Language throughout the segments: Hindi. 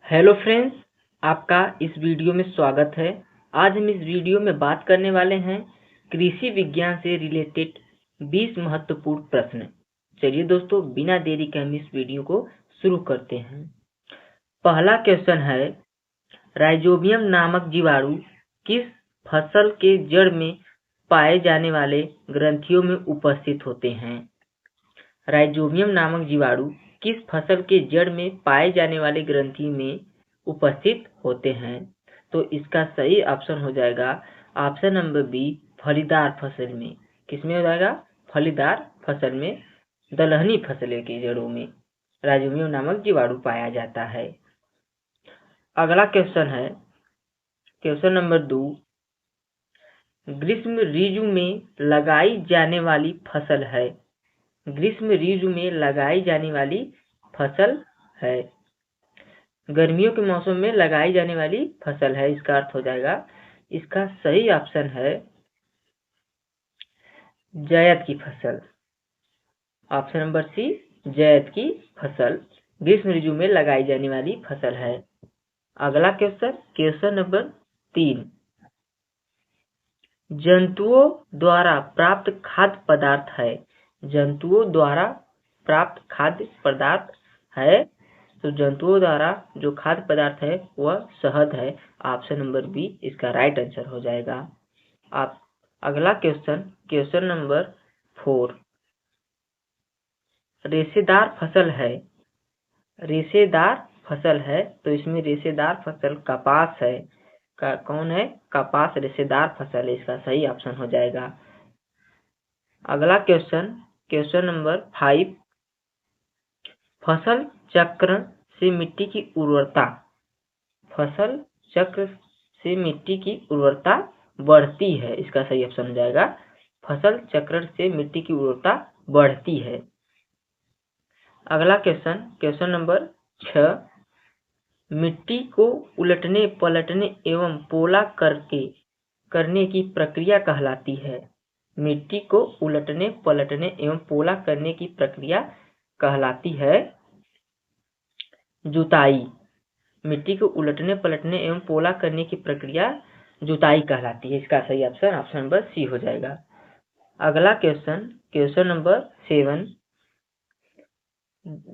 हेलो फ्रेंड्स, आपका इस वीडियो में स्वागत है। आज हम इस वीडियो में बात करने वाले हैं कृषि विज्ञान से रिलेटेड 20 महत्वपूर्ण प्रश्न। चलिए दोस्तों, बिना देरी के हम इस वीडियो को शुरू करते हैं। पहला क्वेश्चन है, राइजोबियम नामक जीवाणु किस फसल के जड़ में पाए जाने वाले ग्रंथियों में उपस्थित होते हैं? राइजोबियम नामक जीवाणु किस फसल के जड़ में पाए जाने वाले ग्रंथि में उपस्थित होते हैं? तो इसका सही ऑप्शन हो जाएगा ऑप्शन नंबर बी, फलीदार फसल में। किसमें हो जाएगा? फलीदार फसल में, दलहनी फसल की जड़ों में राइजोबियम नामक जीवाणु पाया जाता है। अगला क्वेश्चन है, क्वेश्चन नंबर 2, ग्रीष्म ऋतु में लगाई जाने वाली फसल है। ग्रीष्म ऋतु में लगाई जाने वाली फसल है, गर्मियों के मौसम में लगाई जाने वाली फसल है, इसका अर्थ हो जाएगा। इसका सही ऑप्शन है जायद की फसल। ऑप्शन नंबर सी, जायद की फसल ग्रीष्म ऋतु में लगाई जाने वाली फसल है। अगला क्वेश्चन, क्वेश्चन नंबर 3, जंतुओं द्वारा प्राप्त खाद्य पदार्थ है। जंतुओं द्वारा प्राप्त खाद्य पदार्थ है, तो जंतुओं द्वारा जो खाद्य पदार्थ है वह शहद है। ऑप्शन नंबर बी इसका राइट आंसर हो जाएगा। आप अगला क्वेश्चन, क्वेश्चन नंबर 4, रेशेदार फसल है। रेशेदार फसल है, तो इसमें रेशेदार फसल कपास है। कौन है? कपास रेशेदार फसल है, इसका सही ऑप्शन हो जाएगा। अगला क्वेश्चन, क्वेश्चन नंबर 5, फसल चक्र से मिट्टी की उर्वरता। फसल चक्र से मिट्टी की उर्वरता बढ़ती है, इसका सही ऑप्शन हो जाएगा। फसल चक्र से मिट्टी की उर्वरता बढ़ती है। अगला क्वेश्चन, क्वेश्चन नंबर 6, मिट्टी को उलटने पलटने एवं पोला करने की प्रक्रिया कहलाती है। मिट्टी को उलटने पलटने एवं पोला करने की प्रक्रिया कहलाती है जुताई। मिट्टी को उलटने पलटने एवं पोला करने की प्रक्रिया जुताई कहलाती है, इसका सही ऑप्शन ऑप्शन नंबर सी हो जाएगा। अगला क्वेश्चन, क्वेश्चन नंबर 7,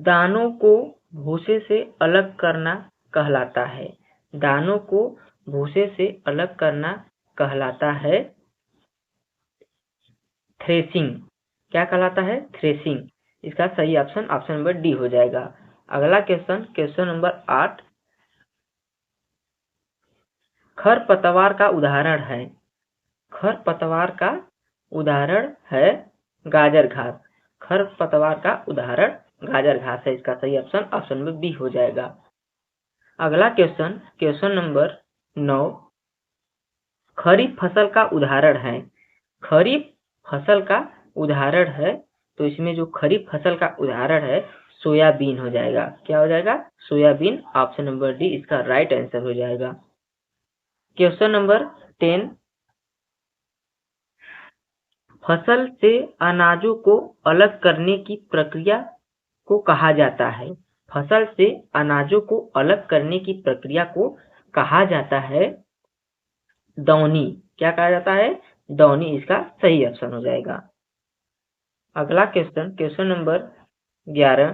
दानों को भूसे से अलग करना कहलाता है। दानों को भूसे से अलग करना कहलाता है थ्रेसिंग। क्या कहलाता है? थ्रेसिंग। इसका सही ऑप्शन ऑप्शन नंबर डी हो जाएगा। अगला क्वेश्चन, क्वेश्चन नंबर 8, खरपतवार का उदाहरण है। खरपतवार का उदाहरण है गाजर घास। खरपतवार का उदाहरण गाजर घास है, इसका सही ऑप्शन ऑप्शन नंबर बी हो जाएगा। अगला क्वेश्चन, क्वेश्चन नंबर 9, खरीफ फसल का उदाहरण है। खरीफ फसल का उदाहरण है, तो इसमें जो खरीफ फसल का उदाहरण है सोयाबीन हो जाएगा। क्या हो जाएगा? सोयाबीन। ऑप्शन नंबर डी इसका राइट आंसर हो जाएगा। क्वेश्चन नंबर 10, फसल से अनाजों को अलग करने की प्रक्रिया को कहा जाता है। फसल से अनाजों को अलग करने की प्रक्रिया को कहा जाता है दौनी। क्या कहा जाता है? दौनी, इसका सही ऑप्शन हो जाएगा। अगला क्वेश्चन, क्वेश्चन नंबर 11,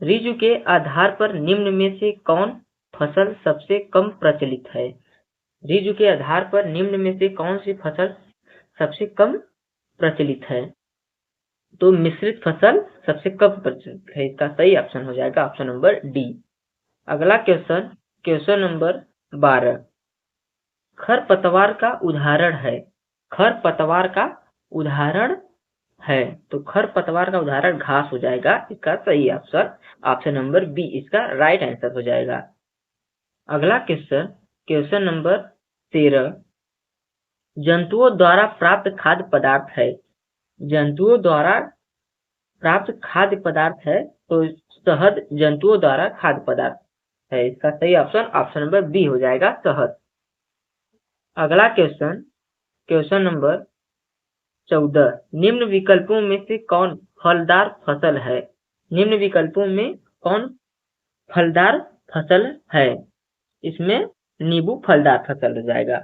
ऋतु के आधार पर निम्न में से कौन फसल सबसे कम प्रचलित है? ऋतु के आधार पर निम्न में से कौन सी फसल सबसे कम प्रचलित है? तो मिश्रित फसल सबसे कम प्रचलित है, इसका सही ऑप्शन हो जाएगा ऑप्शन नंबर डी। अगला क्वेश्चन, क्वेश्चन नंबर 12, खरपतवार का उदाहरण है। खरपतवार का उदाहरण है, तो खरपतवार का उदाहरण घास हो जाएगा, इसका सही ऑप्शन ऑप्शन नंबर बी इसका राइट आंसर हो जाएगा। अगला क्वेश्चन, क्वेश्चन नंबर 13, जंतुओं द्वारा प्राप्त खाद्य पदार्थ है। जंतुओं द्वारा प्राप्त खाद्य पदार्थ है, तो शहद जंतुओं द्वारा खाद्य पदार्थ है, इसका सही ऑप्शन ऑप्शन नंबर बी हो जाएगा, शहद। अगला क्वेश्चन, क्वेश्चन नंबर 14, निम्न विकल्पों में से कौन फलदार फसल है? निम्न विकल्पों में कौन फलदार फसल है। इसमें नींबू फलदार फसल हो जाएगा।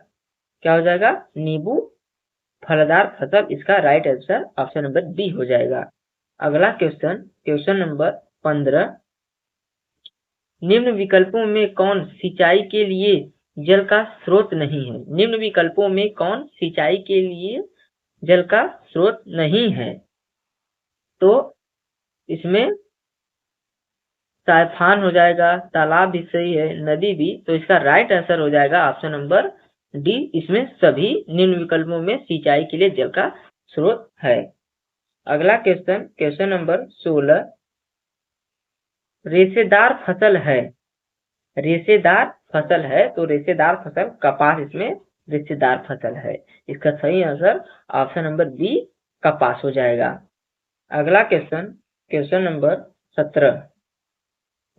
क्या हो जाएगा? नींबू फलदार फसल। इसका right answer option number B हो जाएगा। अगला क्वेश्चन नंबर 15। निम्न विकल्पों में कौन सिंचाई के लिए जल का स्रोत नहीं है? निम्न विकल्पों में कौन सिंचाई के लिए जल का स्रोत नहीं है? तो इसमें साइफान हो जाएगा, तालाब भी सही है, नदी भी। तो इसका राइट आंसर हो जाएगा ऑप्शन नंबर डी। इसमें सभी निम्न विकल्पों में सिंचाई के लिए जल का स्रोत है। अगला क्वेश्चन नंबर 16। रेशेदार फसल है। रेशेदार फसल है तो रेशेदार फसल कपास इसमें रेशेदार फसल है। इसका सही आंसर ऑप्शन नंबर बी कपास हो जाएगा। अगला क्वेश्चन नंबर 17।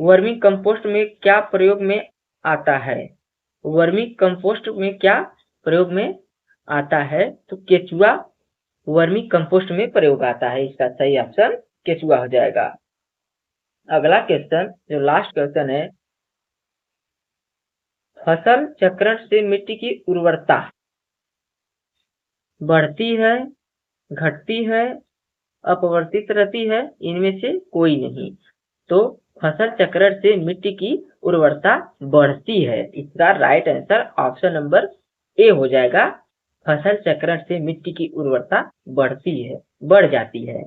वर्मी कंपोस्ट में क्या प्रयोग में आता है? वर्मी कंपोस्ट में क्या प्रयोग में आता है? तो केचुआ वर्मी कंपोस्ट में प्रयोग आता है। इसका सही ऑप्शन केचुआ हो जाएगा। अगला क्वेश्चन जो लास्ट क्वेश्चन है, फसल चक्रण से मिट्टी की उर्वरता बढ़ती है, घटती है, अपवर्तित रहती है? इनमें से कोई नहीं। तो फसल चक्रण से मिट्टी की उर्वरता बढ़ती है। इसका right answer option number A हो जाएगा। फसल चक्रण से मिट्टी की उर्वरता बढ़ती है, बढ़ जाती है।